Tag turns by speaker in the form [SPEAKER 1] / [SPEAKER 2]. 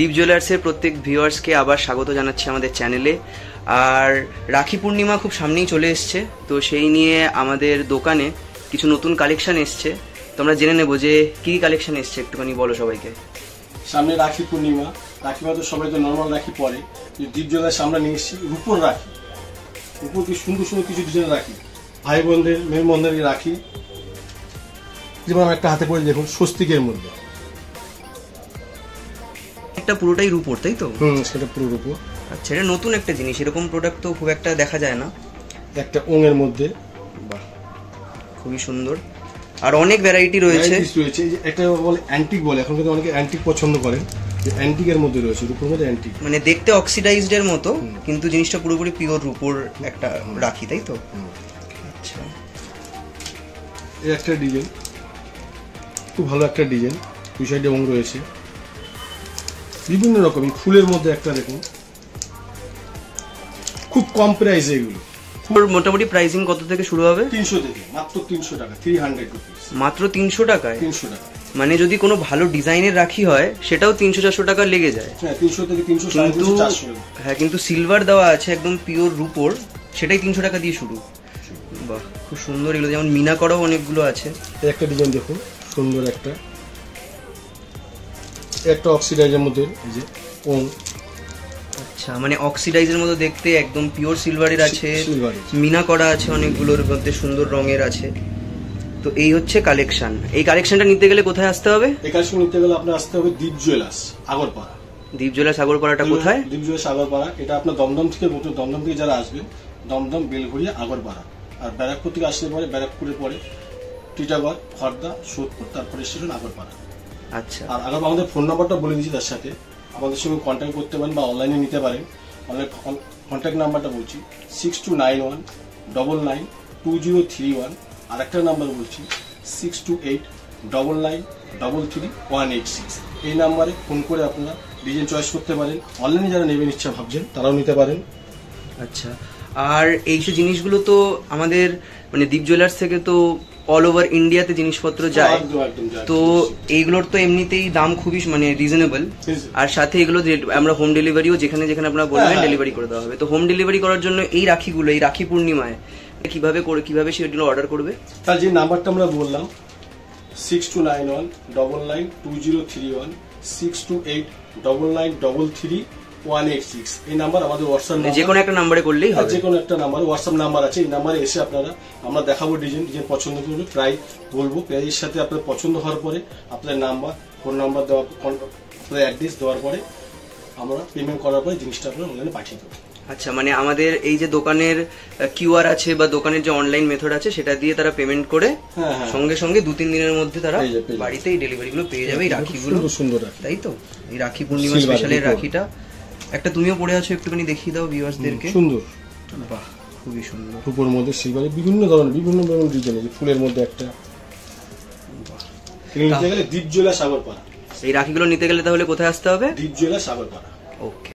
[SPEAKER 1] দীপ জুয়েলার্সের প্রত্যেক ভিউয়ার্সকে আবার স্বাগত জানাচ্ছি আমাদের চ্যানেলে। আর রাখি পূর্ণিমা খুব সামনেই চলে এসছে, তো সেই নিয়ে আমাদের দোকানে কিছু নতুন কালেকশন এসছে। তোমরা জেনে নেবো যে কী কালেকশন এসছে, একটুখানি বলো সবাইকে।
[SPEAKER 2] সামনে রাখি পূর্ণিমা, রাখি তো সবাই তো নর্মাল রাখি পরে, দীপ জুয়েলার্স আমরা নিয়ে এসেছি রূপোর রাখি। রূপোর কি সুন্দর সুন্দর কিছু ডিজাইন রাখি, ভাই বোনদের মেয়ে বোনদের রাখি। যেমন একটা হাতে পড়ে দেখুন স্বস্তিকের মধ্যে,
[SPEAKER 1] একটা পুরোটাই রূপোর, তাই তো?
[SPEAKER 2] সেটা পুরো রূপোর।
[SPEAKER 1] আচ্ছা, এটা নতুন একটা জিনিস, এরকম প্রোডাক্ট তো খুব একটা দেখা যায় না।
[SPEAKER 2] একটা ওঙের মধ্যে,
[SPEAKER 1] বাহ খুবই সুন্দর। আর অনেক ভ্যারাইটি রয়েছে।
[SPEAKER 2] একটা বলে অ্যান্টিক বলে, এখন কিন্তু অনেকে অ্যান্টিক পছন্দ করেন, যে অ্যান্টিকের মধ্যে রয়েছে, রূপোর মধ্যে অ্যান্টিক,
[SPEAKER 1] মানে দেখতে অক্সিডাইজড এর মতো, কিন্তু জিনিসটা পুরোপুরি পিওর রূপোর একটা রাখি, তাই তো? আচ্ছা,
[SPEAKER 2] এই একটা ডিজাইন, খুব ভালো একটা ডিজাইন, দুই সাইডে ওং রয়েছে, বিভিন্ন রকম ফুলের মধ্যে একটা দেখুন, খুব কম প্রাইসে এগুলো।
[SPEAKER 1] মোটামুটি প্রাইসিং কত থেকে শুরু হবে?
[SPEAKER 2] 300 থেকে, মাত্র 300 টাকা, 300 রুপিস,
[SPEAKER 1] মাত্র 300 টাকায়।
[SPEAKER 2] 300 টাকা,
[SPEAKER 1] মানে যদি কোনো ভালো ডিজাইনের রাখি হয় সেটাও 300-400 টাকা লেগে যায়।
[SPEAKER 2] হ্যাঁ 300 থেকে 300, 400।
[SPEAKER 1] হ্যাঁ, কিন্তু সিলভার দেওয়া আছে একদম পিওর রূপোর, সেটাই 300 টাকা দিয়ে শুরু। বাহ খুব সুন্দর এগুলো, যেমন মিনা করাও অনেকগুলো আছে।
[SPEAKER 2] একটা ডিজাইন দেখুন, সুন্দর একটা অক্সিডাইজের মধ্যে, এই যে ওং।
[SPEAKER 1] আচ্ছা, মানে অক্সিডাইজের মতো দেখতে, একদম পিওর সিলভারের আছে, মিনা করা আছে অনেকগুলোর মধ্যে, সুন্দর রঙের আছে। তো এই হচ্ছে কালেকশন। এই কালেকশনটা নিতে গেলে কোথায় আসতে হবে?
[SPEAKER 2] এই কালেকশন নিতে গেলে আপনার আসতে হবে দীপ জুয়েলার্স আগরপাড়া।
[SPEAKER 1] দীপ জুয়েলার্স আগরপাড়াটা কোথায়?
[SPEAKER 2] দীপ জুয়েলার্স আগরপাড়া, এটা আপনার দমদম থেকে যারা আসবেন, দমদম, বেলঘড়িয়া, আগরপাড়া। আর ব্যারাকপুর থেকে আসলে পরে ব্যারাকপুরের পরে টিটাগড়, খড়দা, সোদপুর, তারপরে স্টেশন আগরপাড়া।
[SPEAKER 1] আচ্ছা,
[SPEAKER 2] আর আগরপাড়া আমাদের ফোন নাম্বারটা বলে দিচ্ছি, তার সাথে আমাদের সঙ্গে কন্ট্যাক্ট করতে পারেন বা অনলাইনে নিতে পারেন। অনলাইন কন্ট্যাক্ট নাম্বারটা বলছি 6291992031। আর একটা নাম্বার বলছি 628999333186। এই নাম্বারে ফোন করে আপনারা ডিজাইন চয়েস করতে পারেন। অনলাইনে যারা নেবেন ইচ্ছা ভাবছেন তারাও নিতে পারেন।
[SPEAKER 1] আচ্ছা, আর এইসব জিনিসগুলো তো আমাদের মানে দীপ জুয়েলার্স থেকে তো অল ওভার ইন্ডিয়াতে জিনিসপত্র যায়, তো এইগুলোর তো এমনিতেই দাম খুবই মানে রিজনেবল। আর সাথে এগুলো আমরা হোম ডেলিভারিও যেখানে যেখানে আপনারা বলবেন ডেলিভারি করে দেওয়া হবে। তো হোম ডেলিভারি করার জন্য এই রাখিগুলো, এই রাখি পূর্ণিমায় কিভাবে সেগুলো অর্ডার করবে?
[SPEAKER 2] তার যে নাম্বারটা আমরা বললাম 6291992031, 628999333186, এই নাম্বার আমাদের হোয়াটসঅ্যাপ নাম্বার।
[SPEAKER 1] যে কোনো একটা নাম্বারে করলেই হবে,
[SPEAKER 2] যে কোনো একটা নাম্বার, হোয়াটসঅ্যাপ নাম্বার আছে। এই নাম্বারে এসে আপনারা, আমরা দেখাবো ডিজাইন পছন্দ করবে, প্রাইস বলবো, প্রাইসের সাথে আপনার পছন্দ হওয়ার পরে আপনার নাম্বার, ফোন নাম্বার দেওয়া, আপনার অ্যাড্রেস দেওয়ার পরে আমরা পেমেন্ট করার পরে জিনিসটা আপনার অনলাইনে পাঠিয়ে দেবো।
[SPEAKER 1] আচ্ছা, মানে আমাদের এই যে দোকানের কিউআর আছে বা দোকানের যে অনলাইন মেথড আছে সেটা দিয়ে তারা পেমেন্ট করে সঙ্গে সঙ্গে 2-3 দিনের মধ্যে তারা বাড়িতেই ডেলিভারি গুলো পেয়ে যাবে। এই রাখিগুলো সুন্দর, তাই তো? এই রাখি পূর্ণিমা স্পেশালের রাখিটা একটা তুমিও পরে আছো, একটুখানি দেখিয়ে দাও ভিউয়ার্সদেরকে।
[SPEAKER 2] সুন্দর,
[SPEAKER 1] বাহ খুবই সুন্দর,
[SPEAKER 2] রূপোর মধ্যে সিলভারে বিভিন্ন ধরনের ডিজাইন, ফুলের মধ্যে একটা। নিতে গেলে দীপ জুয়েলার্স আগরপাড়া।
[SPEAKER 1] এই রাখিগুলো নিতে গেলে তাহলে কোথায় আসতে হবে?
[SPEAKER 2] দীপ জুয়েলার্স আগরপাড়া।
[SPEAKER 1] ওকে।